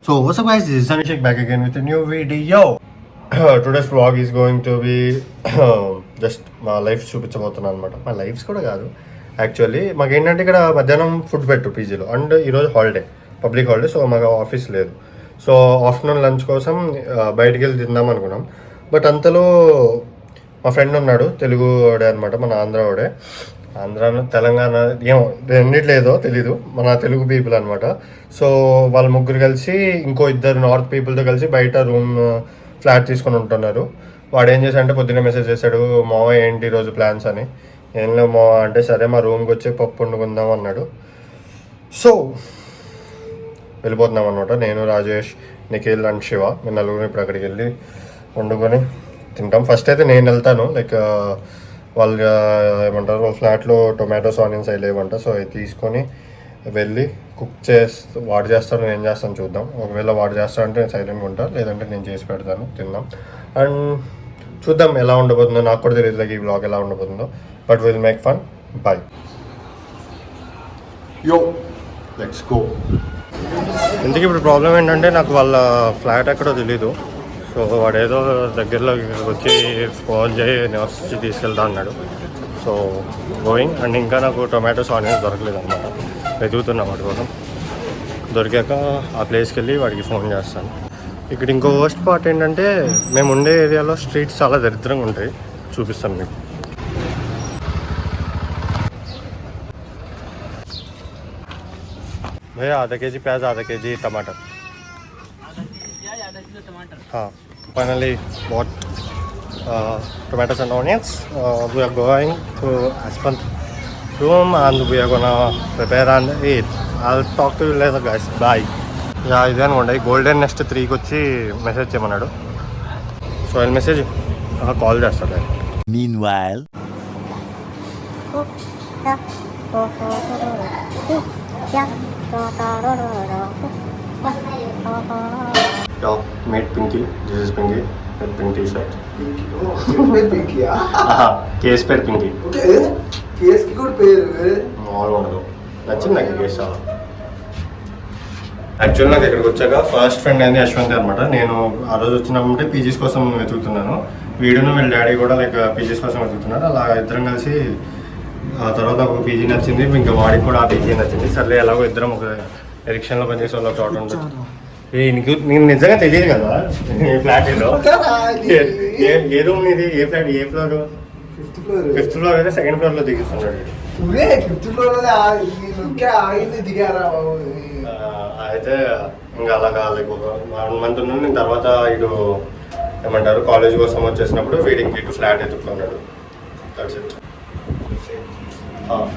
So what's up guys, this is Sanishek back again with a new video. Today's vlog is going to be just మా life చూపించబోతున్నాను అనమాట. మా lifes కూడా కాదు actually. మాకు ఏంటంటే ఇక్కడ మధ్యాహ్నం ఫుడ్ పెట్టు పీజీలో, అండ్ ఈరోజు హాలిడే, పబ్లిక్ హాలిడే, సో మాకు ఆఫీస్ లేదు. సో ఆఫ్టర్నూన్ లంచ్ కోసం బయటికి వెళ్ళి తిందాం అనుకున్నాం. బట్ అంతలో మా ఫ్రెండ్ ఉన్నాడు, తెలుగు వాడే అనమాట, మన ఆంధ్ర తెలంగాణ ఏమో రెండిట్లేదో తెలీదు, మన తెలుగు పీపుల్ అనమాట. సో వాళ్ళ ముగ్గురు కలిసి ఇంకో ఇద్దరు నార్త్ పీపుల్తో కలిసి బయట రూమ్ ఫ్లాట్ తీసుకొని ఉంటున్నారు. వాడు ఏం చేశాడంటే పొద్దున్నే మెసేజ్ చేశాడు, మావ ఏంటి ఈరోజు ప్లాన్స్ అని. ఏం లేవు మావ అంటే, సరే మా రూమ్కి వచ్చి పప్పు వండుకుందాం అన్నాడు. సో వెళ్ళిపోతున్నాం అనమాట. నేను, రాజేష్, నిఖిల్ అండ్ శివ, మేము నలుగురు ఇప్పుడు అక్కడికి వెళ్ళి వండుకొని తింటాం. ఫస్ట్ అయితే నేను వెళ్తాను, లైక్ వాళ్ళు ఏమంటారు, వాళ్ళ ఫ్లాట్లో టొమాటోస్ ఆనియన్స్ అవి లేవంట. సో అవి తీసుకొని వెళ్ళి కుక్ వాడు చేస్తాడు, నేను చేస్తాను, చూద్దాం. ఒకవేళ వాడు చేస్తాడంటే నేను సైలెంట్గా ఉంటాను, లేదంటే నేను చేసి పెడతాను, తిందాం. అండ్ చూద్దాం ఎలా ఉండబోతుందో. నాకు కూడా తెలియదు లైక్ ఈ వ్లాగ్ ఎలా ఉండబోతుందో, but will make fun. Boy, yo let's go. ఇందుకు ఇప్పుడు ప్రాబ్లం ఏంటంటే నాకు వాళ్ళ ఫ్లాట్ ఎక్కడో తెలీదు. సో వాడు ఏదో దగ్గరలో వచ్చి ఫోన్ చేయి వచ్చి తీసుకెళ్తా అన్నాడు. So going. అండ్ ఇంకా నాకు టొమాటోస్ ఆనియన్స్ దొరకలేదు అనమాట, వెతుకుతున్నా వాటి కోసం. దొరికాక ఆ ప్లేస్కి వెళ్ళి వాడికి ఫోన్ చేస్తాను. ఇక్కడ ఇంకో వర్స్ట్ పార్ట్ ఏంటంటే, మేము ఉండే ఏరియాలో స్ట్రీట్స్ చాలా దరిద్రంగా ఉంటాయి, చూపిస్తాను మీకు. भैया आधा केजी प्याज, आधा केजी टमाटर. हाँ, finally bought tomatoes and onions. We are going to Aspen room and we are gonna prepare and eat. I'll talk to you later guys. Bye. Yeah ఇదే అనుకోండి, గోల్డెన్ నెక్స్ట్ 3కి వచ్చి మెసేజ్ చేయమన్నాడు. So ఆయన message call చేస్తాడు. Meanwhile, meet Pinky. This is Pinky. Pink t-shirt. Pinky. Case పేరు Pinky. Case కి కూడా పేరు మామూలుగా ఉండదు. నచ్చింది నాకు కేస్ చాలా. యాక్చువల్ నాకు ఇక్కడికి వచ్చాక ఫస్ట్ ఫ్రెండ్ అయింది యశ్వంత్ అనమాట. నేను ఆ రోజు వచ్చినప్పుడు పీజీస్ కోసం వెతుకుతున్నాను. వీడును వీళ్ళ డాడీ కూడా లైక్ పీజీస్ కోసం వెతుకుతున్నారు. అలా ఇద్దరం కలిసి ఆ తర్వాత ఒక పీజీ నచ్చింది, ఇంకా వాడికి కూడా ఆ పీజీ నచ్చింది. సర్లే ఎలాగో ఇద్దరం ఒక ఎరిక్షన్లో పనిచేసే వాళ్ళ చోట ఉంటుంది. నేను నిజంగా తెలియదు కదా ఈ ఫ్లాట్ ఏదో. ఏ రూమ్ ఇది, ఏ ఫ్లాట్, ఏ ఫ్లోర్? ఫిఫ్త్ ఫ్లోర్ అయితే సెకండ్ ఫ్లోర్లో దిగిస్తున్నాడు. అయితే ఇంకా అలాగా లైక్ ఒక 1 month ఉన్నాను. నేను తర్వాత ఇటు ఏమంటారు కాలేజ్ కోసం వచ్చేసినప్పుడు వీడింగ్ ఇటు ఫ్లాట్ ఎత్తుకున్నాడు.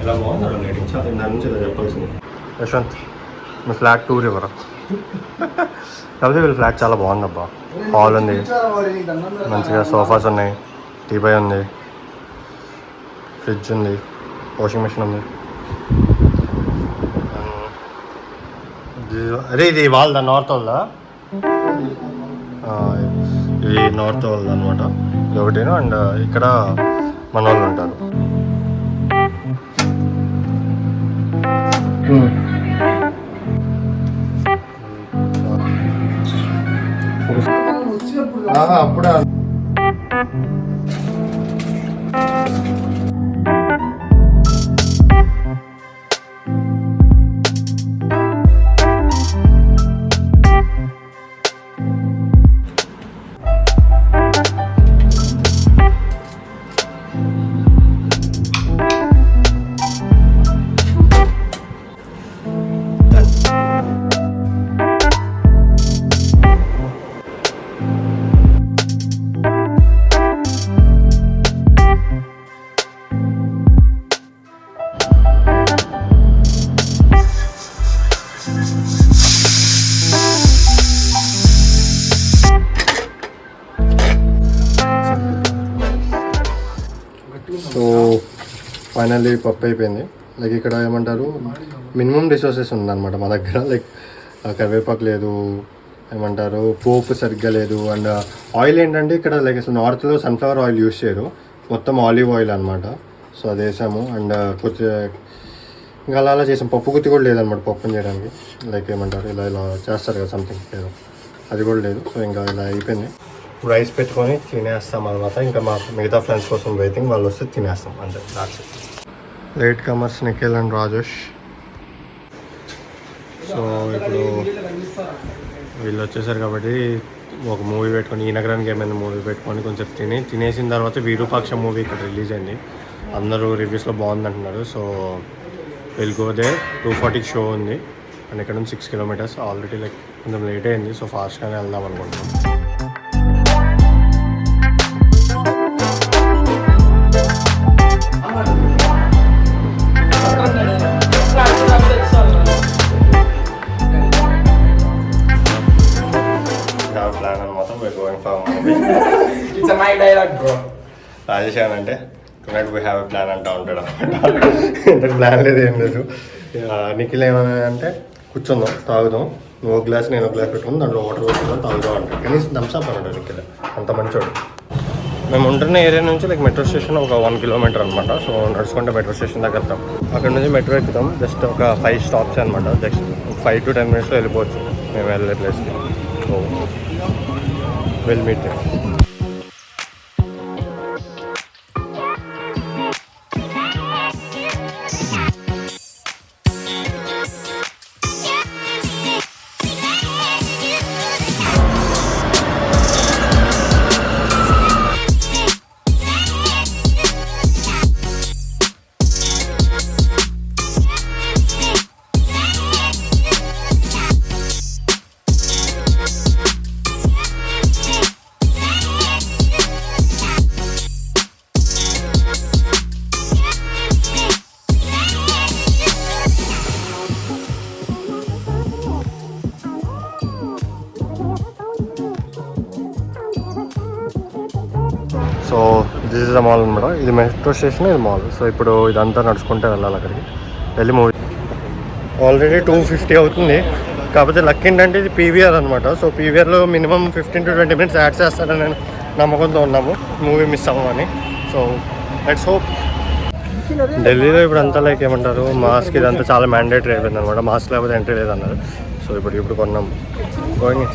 ఇలా బాగున్నాడు రేటింగ్స్, అది దాని నుంచి ఇలా చెప్పాల్సింది. యశ్వంత్, మీ ఫ్లాట్ టూర్ ఇవ్వరా? కాకపోతే వీళ్ళ ఫ్లాట్ చాలా బాగుందబ్బా. హాల్ ఉంది, మంచిగా సోఫాస్ ఉన్నాయి, టీపై ఉంది, ఫ్రిడ్జ్ ఉంది, వాషింగ్ మెషిన్ ఉంది. అరే ఇది వాళ్ళదా, నార్త్ వాళ్ళదా? ఇది నార్త్ వాళ్ళది అనమాట ఇది ఒకటేను. అండ్ ఇక్కడ మన వాళ్ళు ఉంటారు. అప్పుడే సో ఫైనల్లీ పప్పు అయిపోయింది. లైక్ ఇక్కడ ఏమంటారు, మినిమం రిసోర్సెస్ ఉందన్నమాట మా దగ్గర. లైక్ కరివేపాకు లేదు, ఏమంటారు పోపు సరిగ్గా లేదు. అండ్ ఆయిల్ ఏంటంటే ఇక్కడ లైక్ అసలు నార్త్లో సన్ఫ్లవర్ ఆయిల్ యూస్ చేయరు, మొత్తం ఆలివ్ ఆయిల్ అనమాట. సో అది వేసాము. అండ్ కొంచెం ఇంకా అలా చేసాం. పప్పు గుత్తి కూడా లేదనమాట పప్పుని చేయడానికి. లైక్ ఏమంటారు ఇలా ఇలా చేస్తారు కదా సంథింగ్ ఏదో, అది కూడా లేదు. సో ఇంకా ఇలా అయిపోయింది. రైస్ పెట్టుకొని తినేస్తాం అనమాట. ఇంకా మా మిగతా ఫ్రెండ్స్ కోసం వెయిటింగ్, వాళ్ళు వస్తే తినేస్తాం అంతే. That's it. Late comers Nikhil and Rajesh. So ఇప్పుడు వీళ్ళు వచ్చేసారు కాబట్టి ఒక మూవీ పెట్టుకొని, ఈ నగరానికి ఏమైనా మూవీ పెట్టుకొని కొంచెం తినేసిన తర్వాత విరూపాక్ష మూవీ ఇక్కడ రిలీజ్ అయింది. అందరూ రివ్యూస్లో బాగుంది అంటున్నారు. So will go there. 2:40 show ఉంది అండ్ ఇక్కడ నుంచి 6 kilometers. ఆల్రెడీ లైక్ కొంచెం లేట్ అయింది. సో ఫాస్ట్గానే వెళ్దాం అనుకుంటున్నాం. ప్లాన్ అనమాట. Going for movie. It's a my dialogue, bro. Rajesh అంటే tonight we have a plan అంటూ ఉంటాడు అనమాట. ఇంతకు ప్లాన్ లేదు, ఏం లేదు. నిఖిల్ ఏమన్నా అంటే కూర్చుందాం, తాగుదాం, నువ్వు ఒక గ్లాస్ నేను ఒక గ్లాస్ పెట్టుకుని దాంట్లో వాటర్ పెట్టుకుందాం, తాగుదాం అంటాడు. కనీసం థమ్స్అప్ అన్నాడు నిఖిల్. అంత మంచోడు. మేము ఉంటున్న ఏరియా నుంచి లైక్ మెట్రో స్టేషన్ ఒక 1 kilometer అనమాట. సో నడుచుకుంటే మెట్రో స్టేషన్ దగ్గర వెళ్తాం. అక్కడ నుంచి మెట్రో ఎక్కుతాం. జస్ట్ ఒక 5 stops అనమాట. జస్ట్ 5 to 10 minutes వెళ్ళిపోవచ్చు మేము వెళ్ళే ప్లేస్కి. So will meet there. So this is the mall అనమాట. ఇది మెట్రో స్టేషన్, ఇది మాల్. సో ఇప్పుడు ఇదంతా నడుచుకుంటే వెళ్ళాలి అక్కడికి. వెళ్ళి మూవీ ఆల్రెడీ 2:50 అవుతుంది. కాకపోతే లక్ ఏంటంటే ఇది పీవీఆర్ అనమాట. సో పీవీఆర్లో మినిమం 15 to 20 minutes యాడ్ చేస్తారని నమ్మకంతో ఉన్నాము, మూవీ మిస్ అవ్వమని. So let's hope. ఢిల్లీలో ఇప్పుడు అంతా లైక్ ఏమంటారు, మాస్క్ ఇదంతా చాలా మ్యాండేటరీ అయిపోయింది అనమాట. మాస్క్ లేకపోతే ఎంట్రీ లేదన్నారు. సో ఇప్పుడు కొన్నాం. గోయింగ్.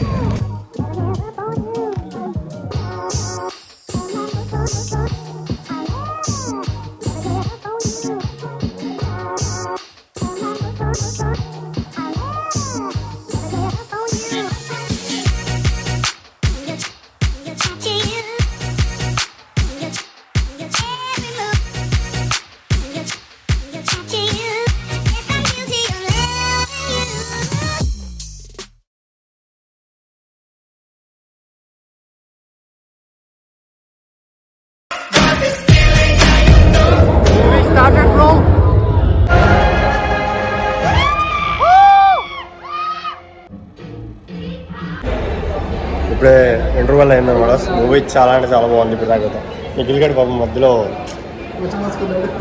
ఇప్పుడే ఇంటర్వెల్ అయిందనమాట. మూవీ చాలా అంటే చాలా బాగుంది. ఇప్పుడు దాకా నిఖిల్ గడి పాపం మధ్యలో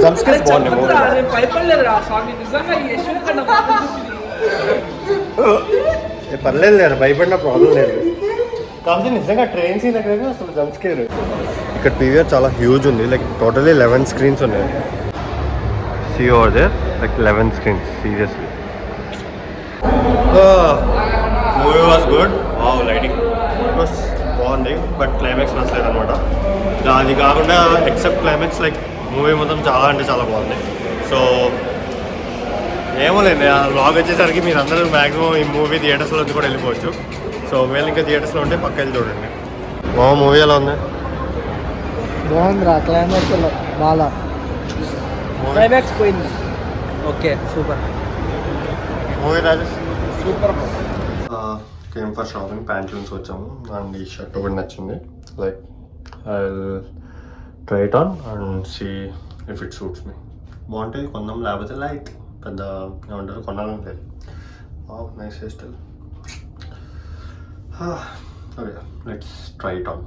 జంప్స్కేర్స్ బాగున్నాయి మూవీ. పర్లేదు లేదు, భయపడిన ప్రాబ్లం లేదు. కాకపోతే నిజంగా ట్రైన్ సీన్ దగ్గర అసలు జంప్స్కేర్. ఇక్కడ పీవీఆర్ చాలా హ్యూజ్ ఉంది. లైక్ టోటలీ 11 screens ఉన్నాయి. See over there like 11 screens. Seriously movie was good. Lighting బాగుంది, బట్ క్లైమాక్స్ నచ్చలేదు అనమాట. అది కాకుండా ఎక్సెప్ట్ క్లైమాక్స్ లైక్ మూవీ మొత్తం చాలా అంటే చాలా బాగుంది. సో ఏమో లేదు, ఆ వ్లాగ్ వచ్చేసరికి మీరు అందరూ మ్యాక్సిమం ఈ మూవీ థియేటర్స్లో నుంచి కూడా వెళ్ళిపోవచ్చు. సో ఒకవేళ ఇంకా థియేటర్స్లో ఉంటే పక్క వెళ్ళి చూడండి. మూవీ ఎలా ఉంది? బాగుందిరా. క్లైమాక్స్ బాగా క్లైమాక్స్ పోయింది. Okay super movie. Rajesh super. Came for shopping. Pantaloons వచ్చాము అండ్ ఈ షర్ట్ ఒకటి నచ్చింది. Like I will try it on and see if it suits me. బాగుంటే కొందాం, లేకపోతే లైక్ పెద్ద ఏమంటారు కొనాలని లేదు. Nice hair style. Okay let's try it on.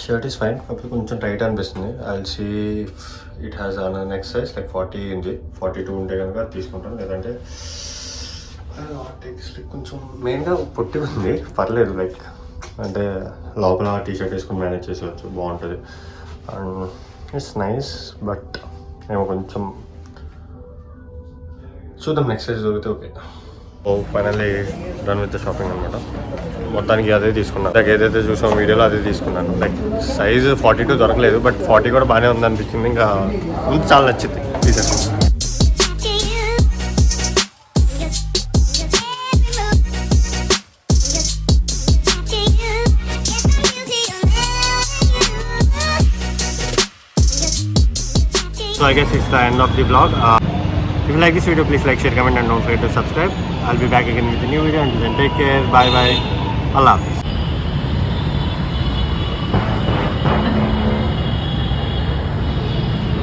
Shirt is fine, కాకపోతే కొంచెం టైట్ అనిపిస్తుంది. I will see if it has next size like 40 ఉంది. 42 ఉంటే కనుక తీసుకుంటాను, లేదంటే కొంచెం మెయిన్గా పొట్టి ఉంది, పర్లేదు. లైక్ అంటే లోపల టీషర్ట్ వేసుకుని మేనేజ్ చేసేవచ్చు, బాగుంటుంది. అండ్ ఇట్స్ నైస్, బట్ ఏమో కొంచెం చూద్దాం నెక్స్ట్ సైజ్ దొరికితే okay. Oh finally done with the shopping అనమాట. మొత్తానికి అదే తీసుకున్నాను. లైక్ ఏదైతే చూసాం వీడియోలో అదే తీసుకున్నాను. లైక్ సైజ్ 42 దొరకలేదు, బట్ 40 కూడా బాగానే ఉంది అనిపించింది. ఇంకా ముందు చాలా నచ్చింది తీసేసాను. So I guess it's the end of the vlog. If you like this video, please like, share, comment and don't forget to subscribe. I'll be back again with a new video. Until then, take care. Bye bye. Allah Hafiz.